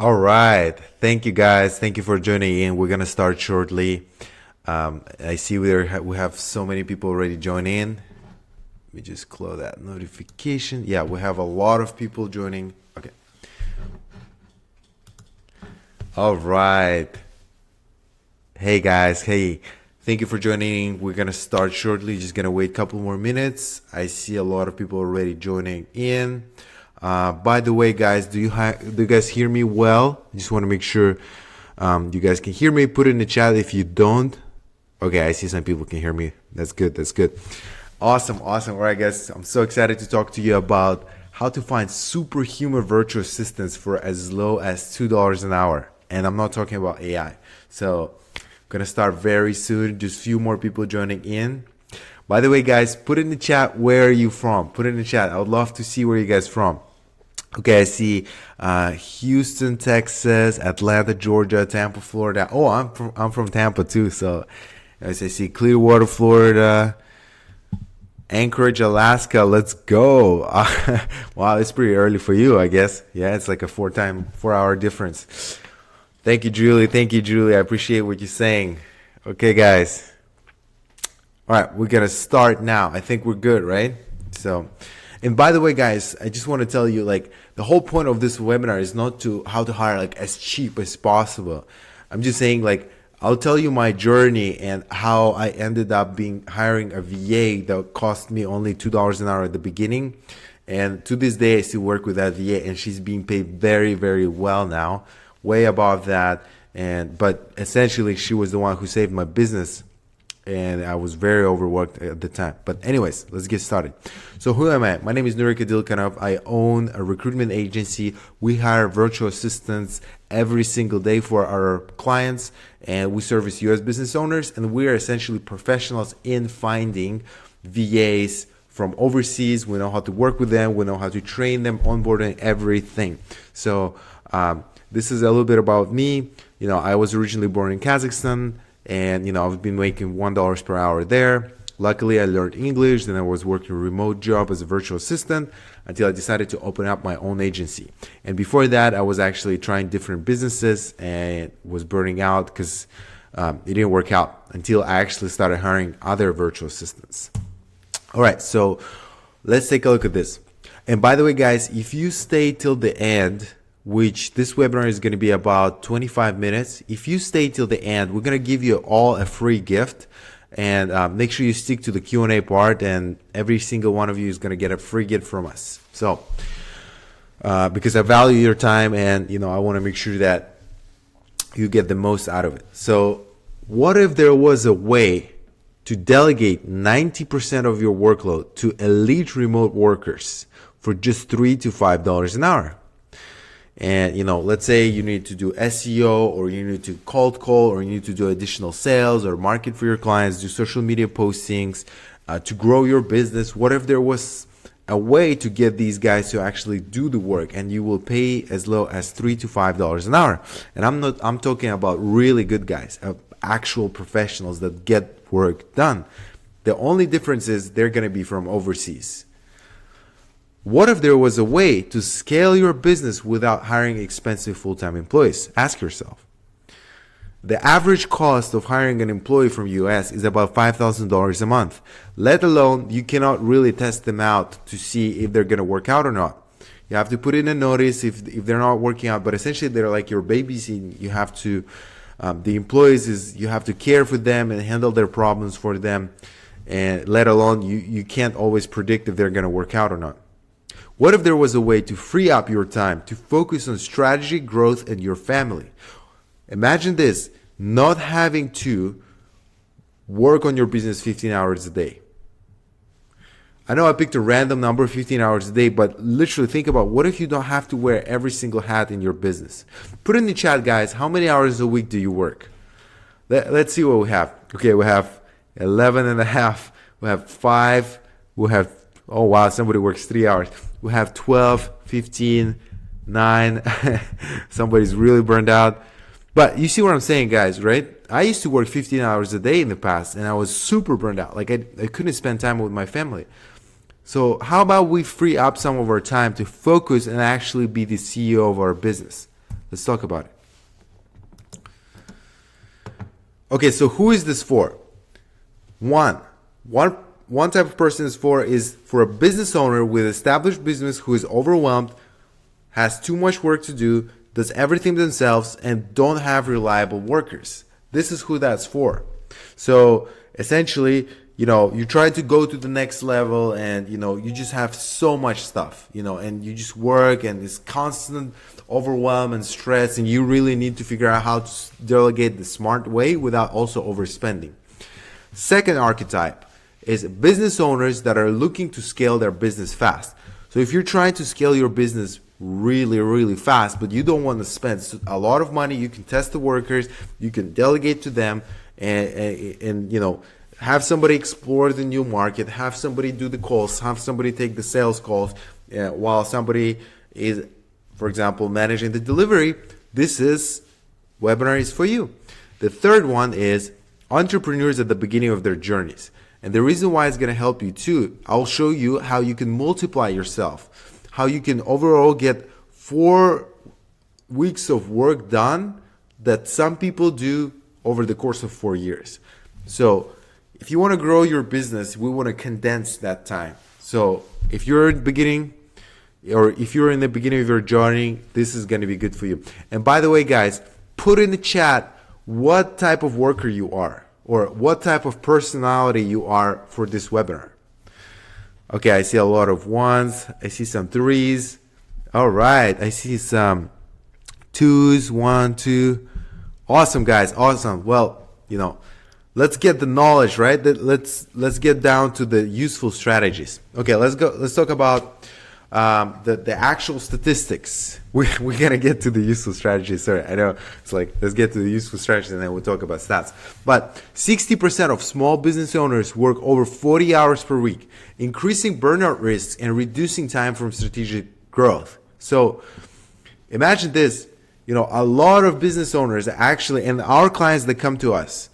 All right. Thank you guys. Thank you for joining in. We're gonna start shortly. I see we have so many people already join in. Let me just close that notification. Yeah, we have a lot of people joining. Okay. All right. Hey guys. Hey. Thank you for joining in. We're gonna start shortly. Just gonna wait a couple more minutes. I see a lot of people already joining in. By the way, guys, do you guys hear me well? I just want to make sure you guys can hear me. Put it in the chat if you don't. Okay, I see some people can hear me. That's good. That's good. Awesome. All right, guys. I'm so excited to talk to you about how to find superhuman virtual assistants for as low as $2 an hour. And I'm not talking about AI. So I'm gonna start very soon. Just a few more people joining in. By the way, guys, put in the chat where are you from. Put it in the chat. I would love to see where you guys from. Okay, I see Houston, Texas, Atlanta, Georgia, Tampa, Florida. Oh, I'm from Tampa too. So as I see Clearwater, Florida, Anchorage, Alaska. Let's go. Wow, it's pretty early for you, I guess. Yeah, it's like a 4-hour difference. Thank you, Julie. I appreciate what you're saying. Okay, guys. All right, we're gonna start now. I think we're good, right? So, and by the way, guys, I just want to tell you, like, the whole point of this webinar is not to how to hire like as cheap as possible. I'm just saying, like, I'll tell you my journey and how I ended up hiring a VA that cost me only $2 an hour at the beginning, and to this day I still work with that VA, and she's being paid very, very well now, way above that. But essentially, she was the one who saved my business. And I was very overworked at the time. But anyways, let's get started. So who am I? My name is Nurika Dilkanov. I own a recruitment agency. We hire virtual assistants every single day for our clients. And we service US business owners. And we are essentially professionals in finding VAs from overseas. We know how to work with them. We know how to train them, onboarding, everything. So this is a little bit about me. You know, I was originally born in Kazakhstan. And, you know, I've been making $1 per hour there. Luckily, I learned English. Then I was working a remote job as a virtual assistant until I decided to open up my own agency. And before that, I was actually trying different businesses and was burning out because it didn't work out until I actually started hiring other virtual assistants. All right, so let's take a look at this. And by the way, guys, if you stay till the end, which this webinar is going to be about 25 minutes. If you stay till the end, we're going to give you all a free gift, and make sure you stick to the Q&A part, and every single one of you is going to get a free gift from us. So, because I value your time, and, you know, I want to make sure that you get the most out of it. So what if there was a way to delegate 90% of your workload to elite remote workers for just $3 to $5 an hour? And, you know, let's say you need to do SEO, or you need to cold call, or you need to do additional sales or market for your clients, do social media postings to grow your business. What if there was a way to get these guys to actually do the work, and you will pay as low as $3 to $5 an hour? And I'm talking about really good guys, actual professionals that get work done. The only difference is they're going to be from overseas. What if there was a way to scale your business without hiring expensive full-time employees? Ask yourself. The average cost of hiring an employee from US is about $5,000 a month. Let alone, you cannot really test them out to see if they're going to work out or not. You have to put in a notice if they're not working out, but essentially they're like your babies. You have to, the employees you have to care for them and handle their problems for them. And let alone, you can't always predict if they're going to work out or not. What if there was a way to free up your time to focus on strategy, growth, and your family? Imagine this, not having to work on your business 15 hours a day. I know I picked a random number, 15 hours a day, but literally think about what if you don't have to wear every single hat in your business? Put in the chat, guys, how many hours a week do you work? Let's see what we have. Okay, we have 11 and a half. We have 5. We have, oh wow, somebody works 3 hours. We have 12, 15, 9. Somebody's really burned out. But you see what I'm saying, guys, right? I used to work 15 hours a day in the past, and I was super burned out. Like I couldn't spend time with my family. So how about we free up some of our time to focus and actually be the CEO of our business? Let's talk about it. Okay, so who is this for? One type of person is for a business owner with established business who is overwhelmed, has too much work to do, does everything themselves, and don't have reliable workers. This is who that's for. So essentially, you try to go to the next level and, you just have so much stuff, and you just work and it's constant overwhelm and stress, and you really need to figure out how to delegate the smart way without also overspending. Second archetype is business owners that are looking to scale their business fast. So if you're trying to scale your business really, really fast, but you don't want to spend a lot of money, you can test the workers, you can delegate to them, and have somebody explore the new market, have somebody do the calls, have somebody take the sales calls, while somebody is, for example, managing the delivery. This webinar is for you. The third one is entrepreneurs at the beginning of their journeys. And the reason why it's going to help you too, I'll show you how you can multiply yourself, how you can overall get 4 weeks of work done that some people do over the course of 4 years. So if you want to grow your business, we want to condense that time. So if you're in the beginning, or if you're in the beginning of your journey, this is going to be good for you. And by the way, guys, put in the chat what type of worker you are, or what type of personality you are for this webinar. Okay, I see a lot of ones. I see some threes. All right, I see some twos. 1, 2. Awesome, guys. Awesome. Well, let's get the knowledge, right? Let's get down to the useful strategies. Okay, let's go. Let's talk about the actual statistics. We're gonna get to the useful strategies. Sorry, I know it's like, let's get to the useful strategies and then we'll talk about stats. But 60% of small business owners work over 40 hours per week, increasing burnout risks and reducing time from strategic growth. So imagine this, a lot of business owners actually, and our clients that come to us,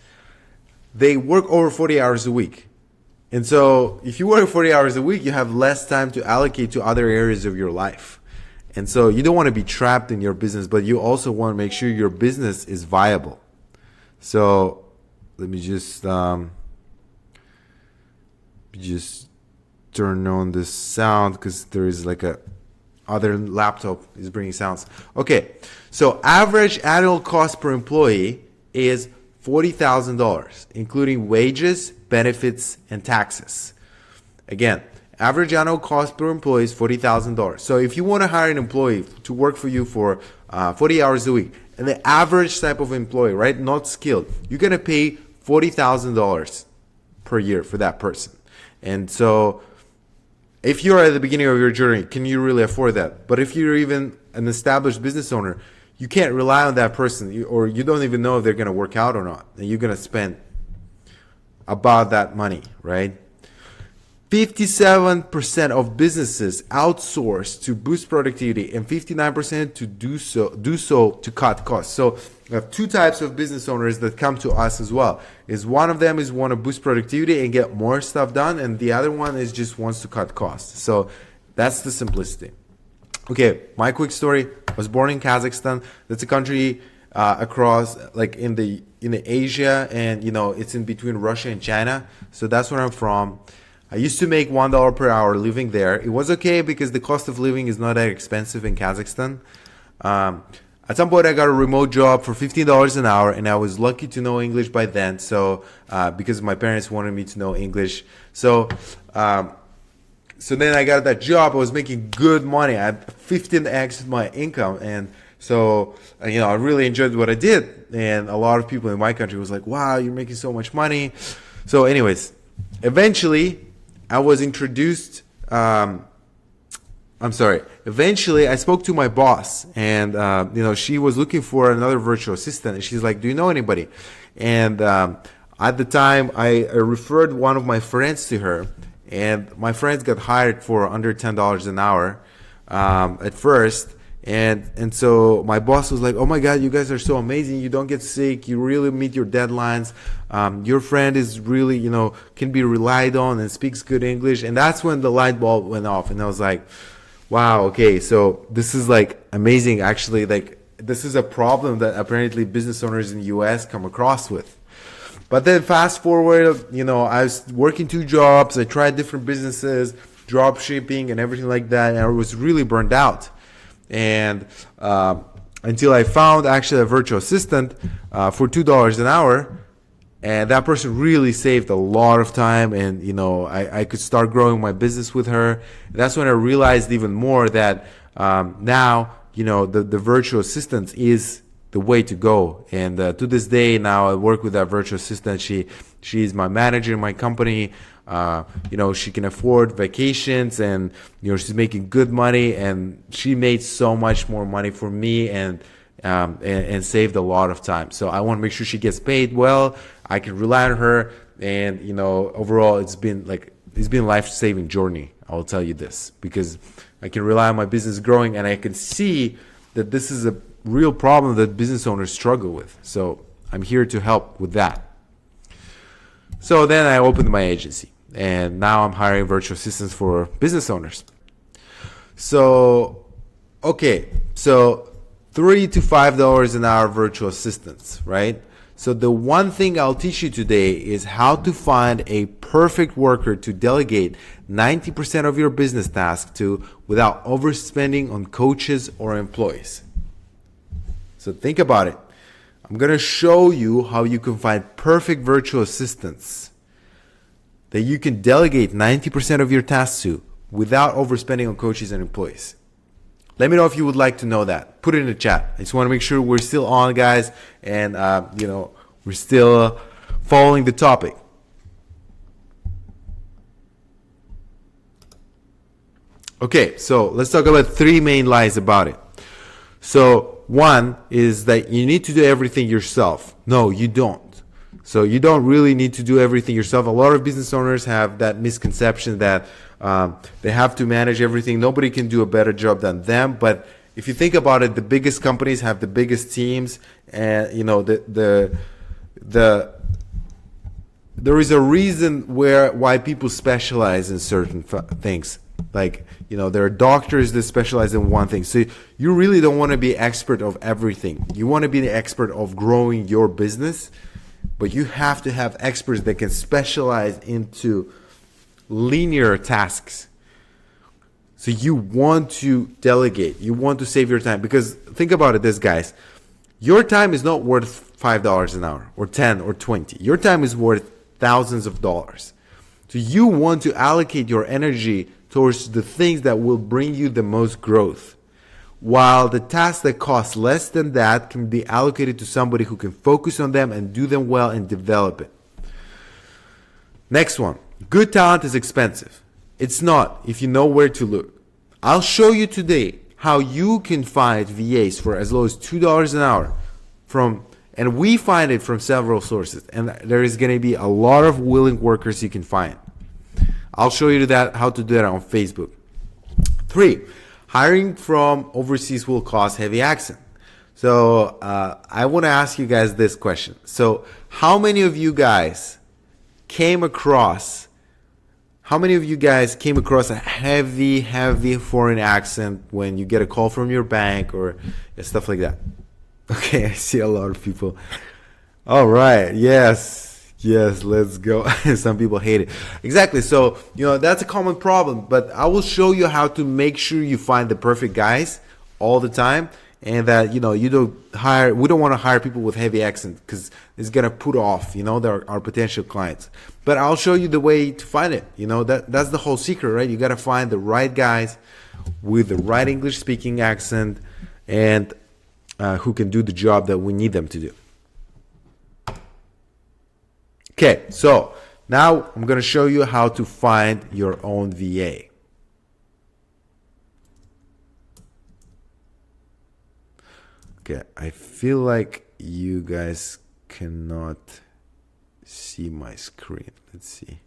they work over 40 hours a week. And so if you work 40 hours a week, you have less time to allocate to other areas of your life. And so you don't want to be trapped in your business, but you also want to make sure your business is viable. So let me just turn on this sound because there is like a other laptop is bringing sounds. Okay, so average annual cost per employee is $40,000, including wages, benefits, and taxes. Again, average annual cost per employee is $40,000. So if you want to hire an employee to work for you for 40 hours a week, and the average type of employee, right, not skilled, you're going to pay $40,000 per year for that person. And so if you're at the beginning of your journey, can you really afford that? But if you're even an established business owner, you can't rely on that person, or you don't even know if they're going to work out or not. And you're going to spend about that money, right? 57% of businesses outsource to boost productivity, and 59% to do so to cut costs. So we have 2 types of business owners that come to us as well. One of them is want to boost productivity and get more stuff done, and the other one is just wants to cut costs. So that's the simplicity. Okay, my quick story. I was born in Kazakhstan. That's a country across, like in the Asia, and it's in between Russia and China. So that's where I'm from. I used to make $1 per hour living there. It was okay because the cost of living is not that expensive in Kazakhstan. At some point, I got a remote job for $15 an hour, and I was lucky to know English by then. So because my parents wanted me to know English, so then I got that job. I was making good money. I had 15x my income, and so I really enjoyed what I did. And a lot of people in my country was like, "Wow, you're making so much money." So, anyways, eventually, I was introduced. Eventually, I spoke to my boss, and she was looking for another virtual assistant, and she's like, "Do you know anybody?" And at the time, I referred one of my friends to her, and my friends got hired for under $10 an hour at first. And so my boss was like, "Oh my God, you guys are so amazing. You don't get sick. You really meet your deadlines. Your friend is really, can be relied on and speaks good English." And that's when the light bulb went off. And I was like, wow, okay, so this is like amazing. Actually, like this is a problem that apparently business owners in the US come across with. But then fast forward, I was working 2 jobs. I tried different businesses, drop shipping and everything like that. And I was really burned out. And until I found actually a virtual assistant for $2 an hour. And that person really saved a lot of time. And, I could start growing my business with her. And that's when I realized even more that now, the virtual assistant is the way to go. And to this day now I work with that virtual assistant. She's my manager in my company. She can afford vacations, and she's making good money, and she made so much more money for me and saved a lot of time. So I want to make sure she gets paid well. I can rely on her, and overall it's been life-saving journey. I'll tell you this, because I can rely on my business growing, and I can see that this is a real problem that business owners struggle with. So I'm here to help with that. So then I opened my agency, and now I'm hiring virtual assistants for business owners. So, okay, so $3 to $5 an hour virtual assistants, right? So the one thing I'll teach you today is how to find a perfect worker to delegate 90% of your business tasks to without overspending on coaches or employees. So think about it. I'm going to show you how you can find perfect virtual assistants that you can delegate 90% of your tasks to without overspending on coaches and employees. Let me know if you would like to know that. Put it in the chat. I just want to make sure we're still on, guys, and we're still following the topic. Okay, so let's talk about 3 main lies about it. So one is that you need to do everything yourself. No, you don't. So you don't really need to do everything yourself. A lot of business owners have that misconception that they have to manage everything. Nobody can do a better job than them. But if you think about it, the biggest companies have the biggest teams, and there is a reason why people specialize in certain things. Like, there are doctors that specialize in one thing. So you really don't want to be expert of everything. You want to be the expert of growing your business, but you have to have experts that can specialize into linear tasks. So you want to delegate. You want to save your time, because think about it, this guys. Your time is not worth $5 an hour or 10 or 20. Your time is worth thousands of dollars. So you want to allocate your energy towards the things that will bring you the most growth, while the tasks that cost less than that can be allocated to somebody who can focus on them and do them well and develop it. Next one. Good talent is expensive. It's not if you know where to look. I'll show you today how you can find VAs for as low as $2 an hour and we find it from several sources, and there is going to be a lot of willing workers you can find. I'll show you how to do that on Facebook. 3, hiring from overseas will cause heavy accent. So I want to ask you guys this question. So how many of you guys came across a heavy foreign accent when you get a call from your bank or stuff like that? Okay, I see a lot of people. All right, yes, let's go. Some people hate it. Exactly. So, that's a common problem, but I will show you how to make sure you find the perfect guys all the time, and that, we don't want to hire people with heavy accent, because it's going to put off, our potential clients. But I'll show you the way to find it. That's the whole secret, right? You got to find the right guys with the right English speaking accent, and who can do the job that we need them to do. Okay, so now I'm going to show you how to find your own VA. Okay, I feel like you guys cannot see my screen. Let's see.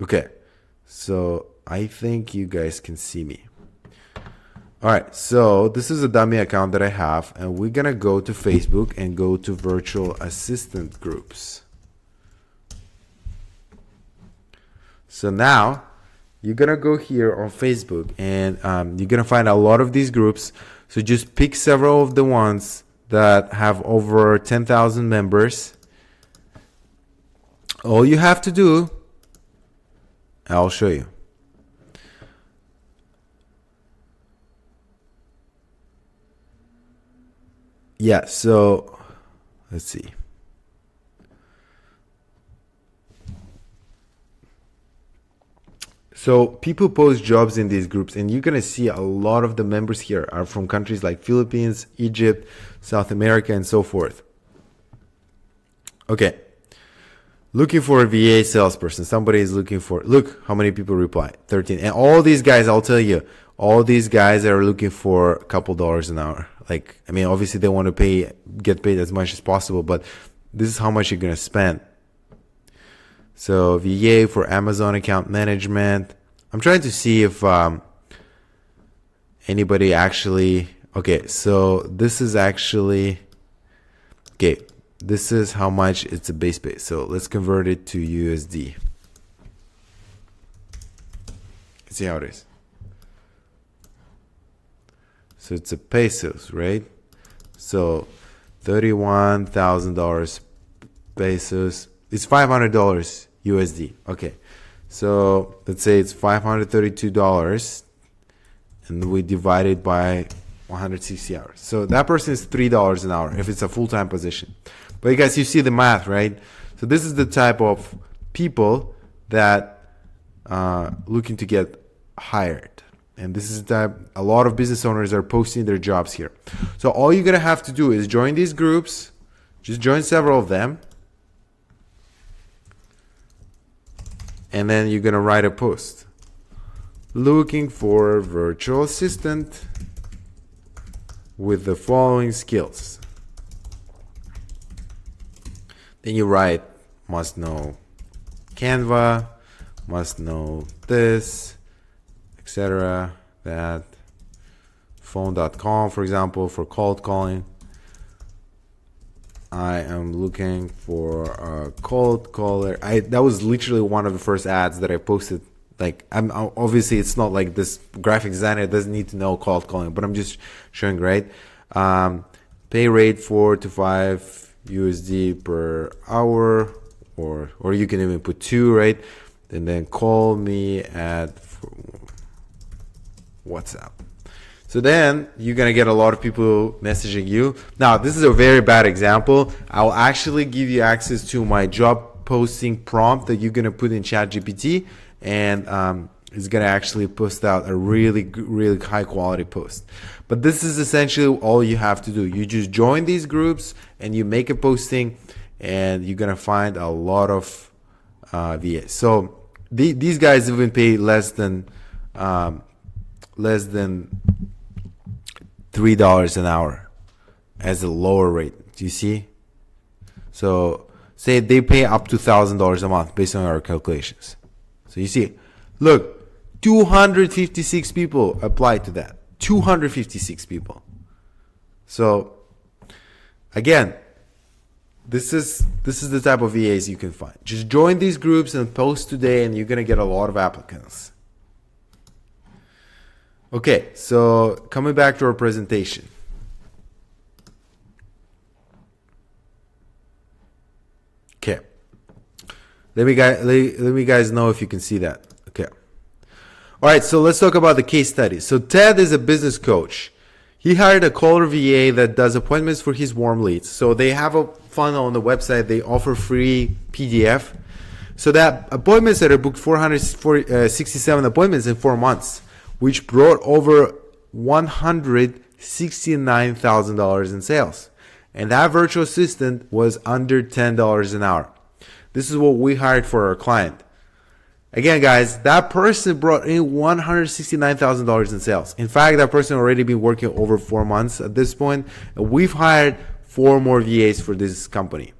Okay, so I think you guys can see me. All right, so this is a dummy account that I have, and we're going to go to Facebook and go to virtual assistant groups. So now you're gonna go here on Facebook, and you're gonna find a lot of these groups. So just pick several of the ones that have over 10,000 members. All you have to do, I'll show you. Yeah, so let's see. So people post jobs in these groups, and you're gonna see a lot of the members here are from countries like Philippines, Egypt, South America, and so forth. Okay. Looking for a VA salesperson. Somebody is looking for, look how many people reply. 13. And all these guys, I'll tell you, all these guys are looking for a couple dollars an hour. Like, I mean, obviously they want to get paid as much as possible, but this is how much you're going to spend. So VA for Amazon account management. I'm trying to see if anybody actually, okay, so this is actually, okay, this is how much it's a base pay. So let's convert it to USD. See how it is. So it's a pesos, right? So $31,000 pesos. It's $500 USD. Okay. So let's say it's $532, and we divide it by 160 hours. So that person is $3 an hour if it's a full-time position. But you guys, you see the math, right? So this is the type of people that looking to get hired. And this is that a lot of business owners are posting their jobs here. So all you're going to have to do is join these groups. Just join several of them. And then you're going to write a post. Looking for a virtual assistant with the following skills. Then you write, must know Canva, must know this, etc. That, phone.com, for example, for cold calling. I am looking for a cold caller. That was literally one of the first ads that I posted. Like, I'm obviously it's not like this graphic designer doesn't need to know cold calling, but I'm just showing, right? Pay rate 4 to 5 USD per hour, or you can even put 2, right? And then call me at WhatsApp. So then you're gonna get a lot of people messaging you. Now this is a very bad example. I'll actually give you access to my job posting prompt that you're gonna put in ChatGPT, and it's gonna actually post out a really high quality post. But this is essentially all you have to do. You just join these groups and you make a posting, and you're gonna find a lot of VAs. So these guys even pay less than $3 an hour as a lower rate. Do you see? So say they pay up to $1,000 a month based on our calculations. So you see, look, 256 people applied to that. 256 people. So again, this is the type of VAs you can find. Just join these groups and post today, and you're gonna get a lot of applicants. Okay, so coming back to our presentation. Okay. Let me guys know if you can see that. Okay. All right, so let's talk about the case study. So Ted is a business coach. He hired a caller VA that does appointments for his warm leads. So they have a funnel on the website. They offer free PDF. So that appointments that are booked 467 appointments in 4 months, which brought over $169,000 in sales. And that virtual assistant was under $10 an hour. This is what we hired for our client. Again, guys, that person brought in $169,000 in sales. In fact, that person already been working over 4 months at this point. And we've hired 4 more VAs for this company.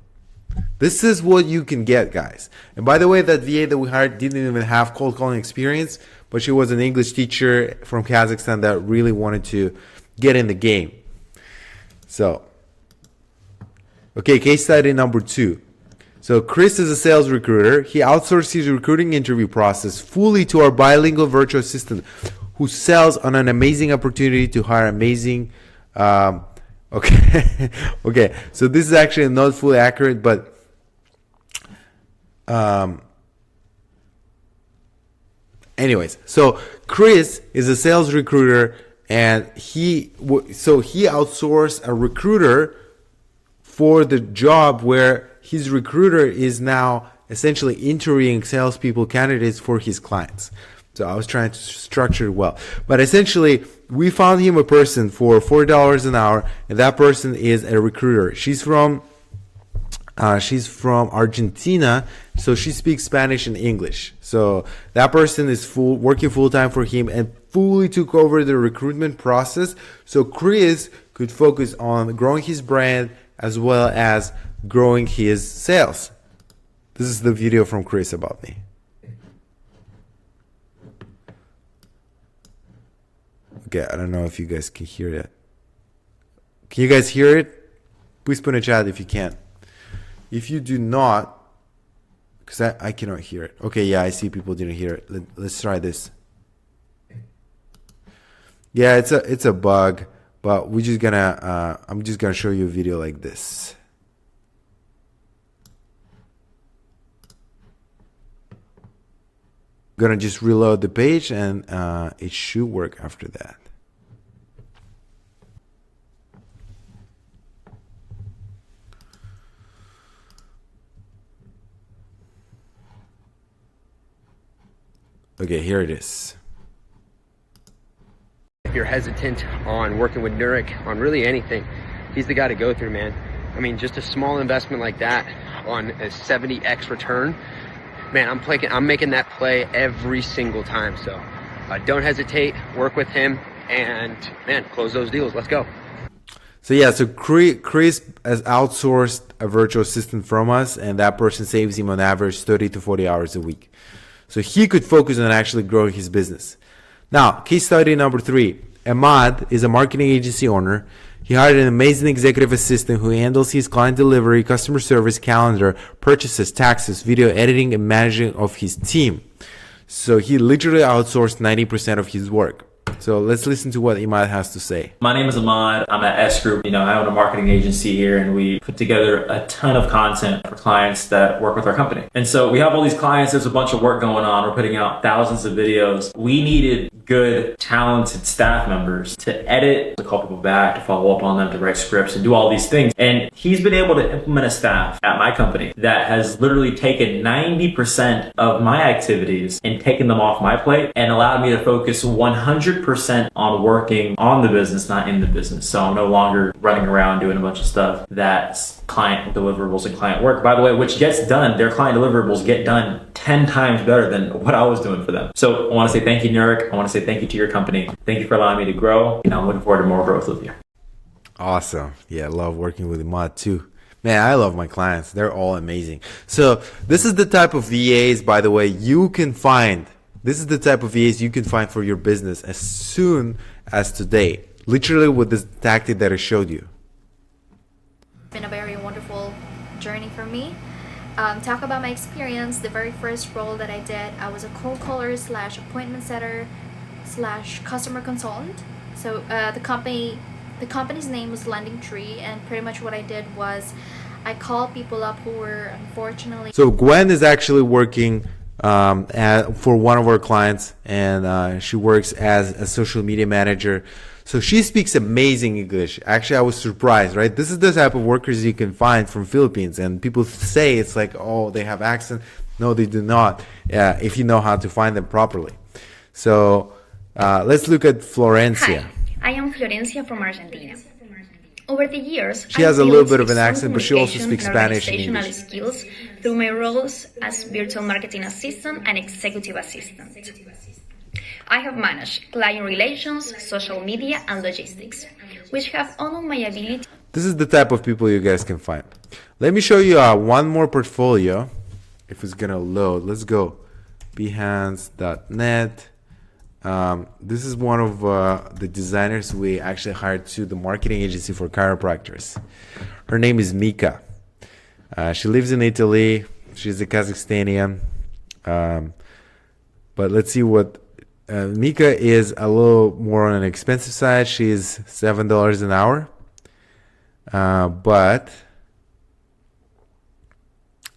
This is what you can get, guys. And by the way, that VA that we hired didn't even have cold calling experience, but she was an English teacher from Kazakhstan that really wanted to get in the game. So, okay, case study number 2. So Chris is a sales recruiter. He outsourced his recruiting interview process fully to our bilingual virtual assistant, who sells on an amazing opportunity to hire amazing. Okay, okay. So this is actually not fully accurate, but anyways. So Chris is a sales recruiter, and he outsourced a recruiter for the job where his recruiter is now essentially interviewing salespeople, candidates for his clients. So I was trying to structure it well. But essentially, we found him a person for $4 an hour, and that person is a recruiter. She's from Argentina, so she speaks Spanish and English. So that person is working full-time for him and fully took over the recruitment process. So Chris could focus on growing his brand as well as growing his sales. This is the video from Chris about me. Okay, I don't know if you guys can hear that. Can you guys hear it? Please put in a chat if you can. If you do not, because I cannot hear it. Okay, yeah, I see people didn't hear it. Let's try this. Yeah, it's a bug, but we're just gonna I'm just gonna show you a video like this. Gonna just reload the page, and it should work after that. Okay, here it is. If you're hesitant on working with Nurek on really anything, he's the guy to go through, man. I mean, just a small investment like that on a 70x return, man, I'm making that play every single time. So don't hesitate, work with him, and man, close those deals. Let's go. So yeah, so Chris has outsourced a virtual assistant from us, and that person saves him on average 30 to 40 hours a week. So he could focus on actually growing his business. Now, case study number 3. Ahmad is a marketing agency owner. He hired an amazing executive assistant who handles his client delivery, customer service, calendar, purchases, taxes, video editing, and managing of his team. So he literally outsourced 90% of his work. So let's listen to what Ahmad has to say. My name is Ahmad. I'm at S Group. I own a marketing agency here, and we put together a ton of content for clients that work with our company. And so we have all these clients. There's a bunch of work going on. We're putting out thousands of videos. We needed good, talented staff members to edit, to call people back, to follow up on them, to write scripts, and do all these things. And he's been able to implement a staff at my company that has literally taken 90% of my activities and taken them off my plate and allowed me to focus 100% on working on the business, not in the business. So I'm no longer running around doing a bunch of stuff that's client deliverables and client work, by the way, which gets done. Their client deliverables get done 10 times better than what I was doing for them. So I want to say thank you, Nurek. I want to say thank you to your company. Thank you for allowing me to grow. I'm looking forward to more growth with you. Awesome. Yeah, I love working with Ahmad too. Man, I love my clients. They're all amazing. So this is the type of VAs, by the way, you can find. This is the type of VAs you can find for your business as soon as today. Literally with this tactic that I showed you. It's been a very wonderful journey for me. Talk about my experience. The very first role that I did, I was a cold caller / appointment setter / customer consultant. So the company's name was Lending Tree, and pretty much what I did was I called people up who were unfortunately. So Gwen is actually working for one of our clients, and she works as a social media manager. So she speaks amazing English. Actually, I was surprised, right? This is the type of workers you can find from Philippines, and people say it's like, oh, they have accent. No, they do not, if you know how to find them properly. So let's look at Florencia. Hi, I am Florencia from Argentina. Over the years, she has a little bit of an accent, but she also speaks Spanish and English. Skills through my roles as virtual marketing assistant and executive assistant. I have managed client relations, social media, and logistics, which have honored my ability. This is the type of people you guys can find. Let me show you one more portfolio. If it's gonna load, let's go. Behance.net. This is one of the designers we actually hired to the marketing agency for chiropractors. Her name is Mika. She lives in Italy. She's a Kazakhstanian. But let's see what Mika is a little more on an expensive side. She's $7 an hour. But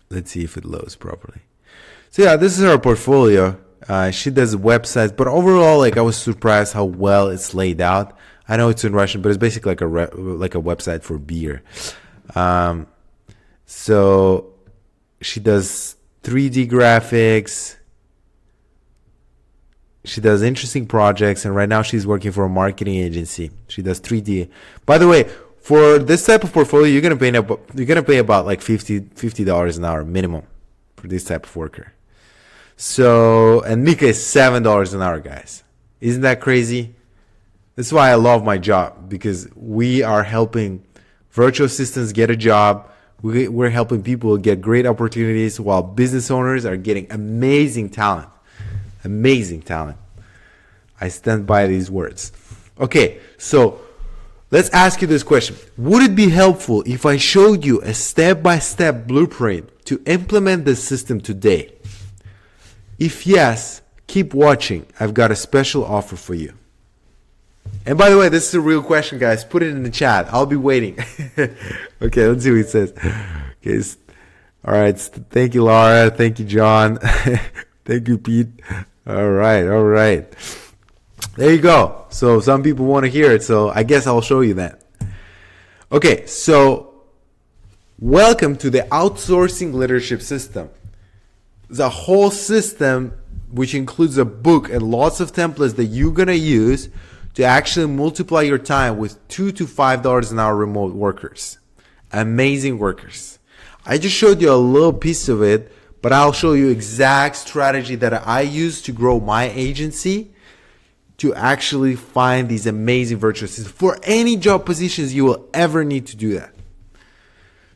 let's see if it loads properly. So yeah, this is her portfolio. She does websites, but overall, like I was surprised how well it's laid out. I know it's in Russian, but it's basically like a website for beer. So she does 3D graphics. She does interesting projects, and right now she's working for a marketing agency. She does 3D. By the way, for this type of portfolio, you're gonna pay about like $50 an hour minimum for this type of worker. So, and Mika is $7 an hour, guys. Isn't that crazy? That's why I love my job, because we are helping virtual assistants get a job. We're helping people get great opportunities while business owners are getting amazing talent. Amazing talent. I stand by these words. Okay, so let's ask you this question. Would it be helpful if I showed you a step-by-step blueprint to implement this system today? If yes, keep watching. I've got a special offer for you. And by the way, this is a real question, guys. Put it in the chat. I'll be waiting. Okay, let's see what it says. Okay, all right. Thank you, Laura. Thank you, John. Thank you, Pete. All right. There you go. So some people want to hear it, so I guess I'll show you that. Okay, so welcome to the outsourcing leadership system. The whole system, which includes a book and lots of templates that you're going to use to actually multiply your time with $2 to $5 an hour remote workers. Amazing workers. I just showed you a little piece of it, but I'll show you exact strategy that I use to grow my agency to actually find these amazing virtual assistants for any job positions you will ever need to do that.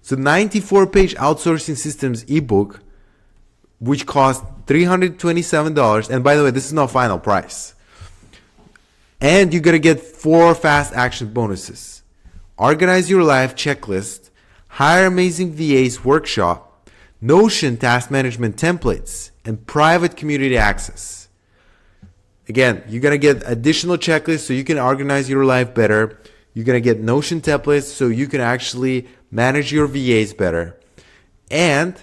So 94-page outsourcing systems ebook, which costs $327. And by the way, this is not final price. And you're going to get 4 fast action bonuses. Organize your life checklist, hire amazing VAs workshop, Notion task management templates, and private community access. Again, you're going to get additional checklists so you can organize your life better. You're going to get Notion templates so you can actually manage your VAs better. And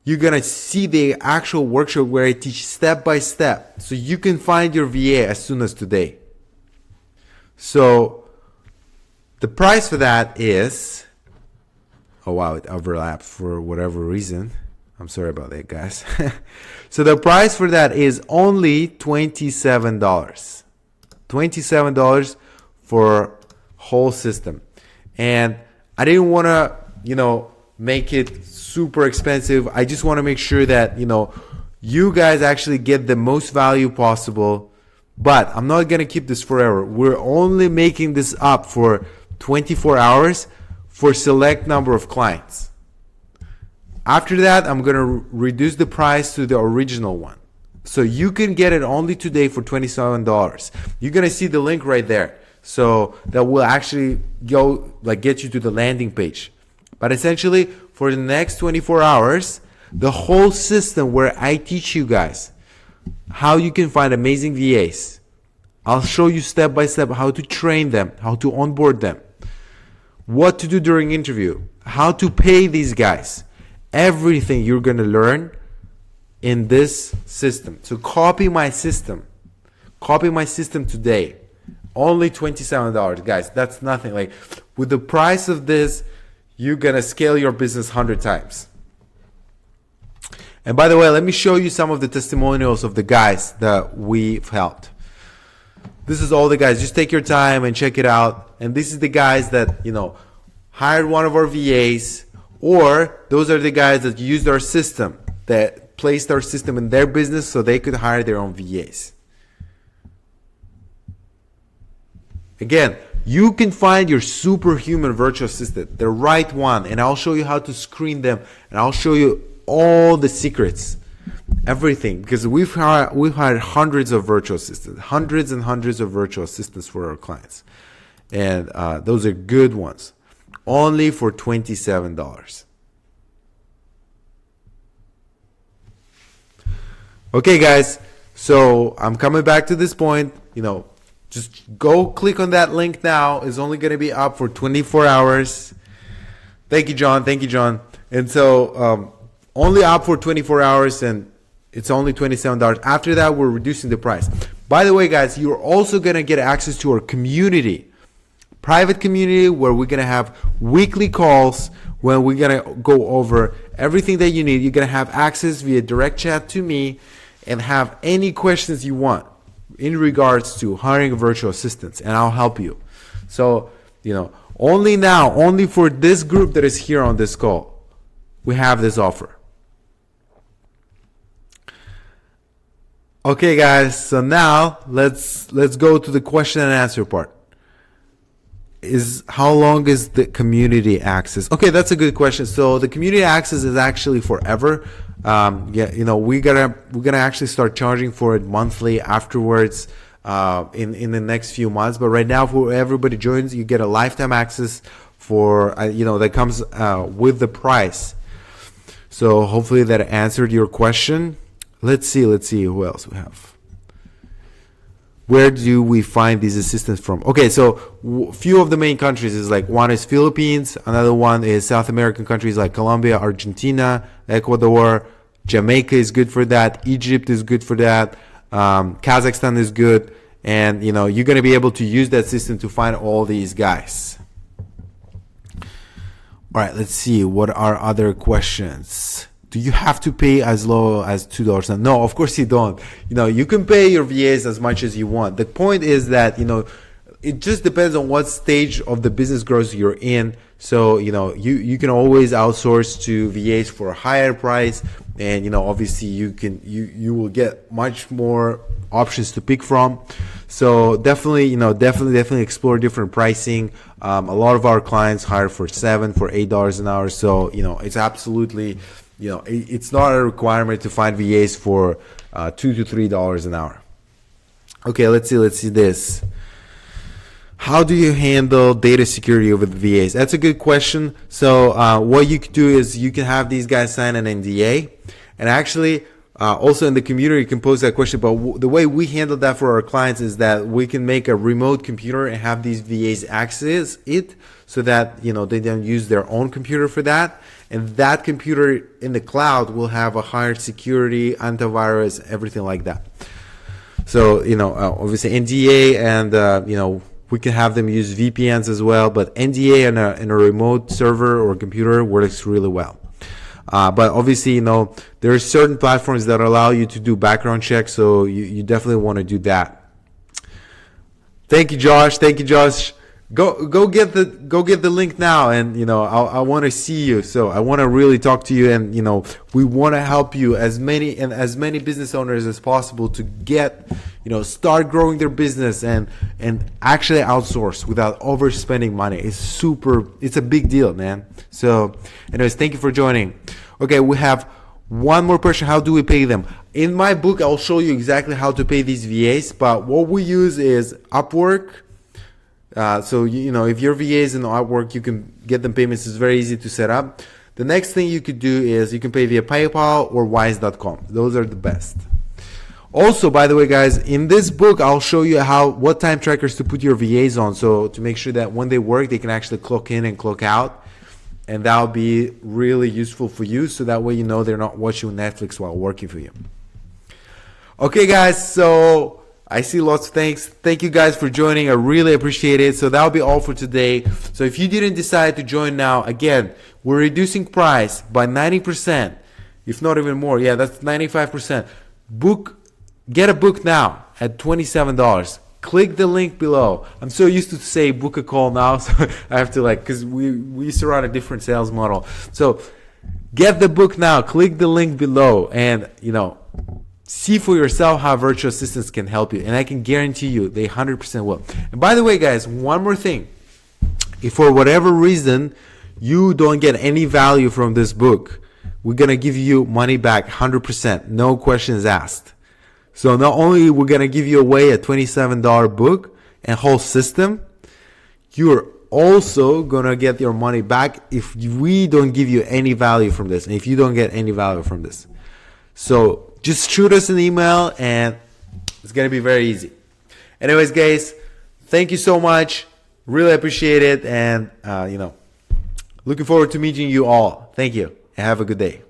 you're going to see the actual workshop where I teach step by step so you can find your VA as soon as today. So the price for that is, oh wow, it overlapped for whatever reason. I'm sorry about that, guys. So the price for that is only $27. $27 for whole system. And I didn't want to, make it super expensive. I just want to make sure that, you guys actually get the most value possible. But I'm not going to keep this forever. We're only making this up for 24 hours for select number of clients. After that, I'm going to reduce the price to the original one. So you can get it only today for $27. You're going to see the link right there. So that will actually get you to the landing page. But essentially, for the next 24 hours, the whole system where I teach you guys how you can find amazing VAs. I'll show you step by step how to train them, how to onboard them, what to do during interview, how to pay these guys. Everything you're going to learn in this system. So copy my system. Copy my system today. Only $27, guys. That's nothing. Like with the price of this, you're going to scale your business 100 times. And by the way, let me show you some of the testimonials of the guys that we've helped. This is all the guys. Just take your time and check it out. And this is the guys that, hired one of our VAs, or those are the guys that used our system, that placed our system in their business so they could hire their own VAs. Again, you can find your superhuman virtual assistant, the right one, and I'll show you how to screen them, and I'll show you all the secrets, everything, because we've hired hundreds of virtual assistants, hundreds and hundreds of virtual assistants for our clients, and those are good ones, only for $27. Okay, guys. So I'm coming back to this point. Just go click on that link now. It's only going to be up for 24 hours. Thank you, John. Thank you, John. And so only up for 24 hours, and it's only $27. After that, we're reducing the price. By the way, guys, you're also going to get access to our community, private community, where we're going to have weekly calls when we're going to go over everything that you need. You're going to have access via direct chat to me and have any questions you want in regards to hiring virtual assistants, and I'll help you. So, only now, only for this group that is here on this call, we have this offer. Okay, guys, so now let's go to the question and answer part. How long is the community access? Okay, that's a good question. So the community access is actually forever. We're gonna actually start charging for it monthly afterwards in the next few months. But right now, for everybody joins, you get a lifetime access for that comes with the price. So hopefully that answered your question. Let's see who else we have. Where do we find these assistants from? Okay, so few of the main countries is like, one is Philippines, another one is South American countries like Colombia, Argentina, Ecuador, Jamaica is good for that, Egypt is good for that, Kazakhstan is good, and you're going to be able to use that system to find all these guys. All right, let's see, what are other questions? Do you have to pay as low as $2? No, of course you don't. You can pay your VAs as much as you want. The point is that, it just depends on what stage of the business growth you're in. So, you can always outsource to VAs for a higher price, and, obviously you will get much more options to pick from. So definitely explore different pricing. A lot of our clients hire for $7, for $8 an hour. So, it's absolutely, it's not a requirement to find VAs for $2 to $3 an hour. Okay, let's see this. How do you handle data security with VAs? That's a good question. So what you can do is you can have these guys sign an NDA, and actually also in the community you can post that question. But the way we handle that for our clients is that we can make a remote computer and have these VAs access it, so that they don't use their own computer for that. And that computer in the cloud will have a higher security, antivirus, everything like that. So, obviously NDA, and, we can have them use VPNs as well, but NDA in a remote server or computer works really well. But obviously, there are certain platforms that allow you to do background checks, so you definitely want to do that. Thank you, Josh. Go get the link now, and I want to see you. So I want to really talk to you, and we want to help you as many business owners as possible to get start growing their business and actually outsource without overspending money. It's a big deal, man. So anyways, thank you for joining. Okay, we have one more question. How do we pay them? In my book, I'll show you exactly how to pay these VAs, but what we use is Upwork. So, if your VA is in Upwork, you can get them payments. It's very easy to set up. The next thing you could do is you can pay via PayPal or Wise.com. Those are the best. Also, by the way, guys, in this book, I'll show you what time trackers to put your VAs on. So to make sure that when they work, they can actually clock in and clock out. And that'll be really useful for you. So that way, they're not watching Netflix while working for you. Okay, guys. So I see lots of thanks. Thank you guys for joining. I really appreciate it. So that'll be all for today. So if you didn't decide to join now, again, we're reducing price by 90%, if not even more. Yeah, that's 95%. Get a book now at $27. Click the link below. I'm so used to say book a call now, so I have to because we used to run a different sales model. So get the book now. Click the link below, and see for yourself how virtual assistants can help you. And I can guarantee you they 100% will. And by the way, guys, one more thing. If for whatever reason you don't get any value from this book, we're going to give you money back 100%. No questions asked. So not only we're going to give you away a $27 book and whole system, you're also going to get your money back if we don't give you any value from this, and if you don't get any value from this. So just shoot us an email and it's going to be very easy. Anyways, guys, thank you so much. Really appreciate it. And, looking forward to meeting you all. Thank you and have a good day.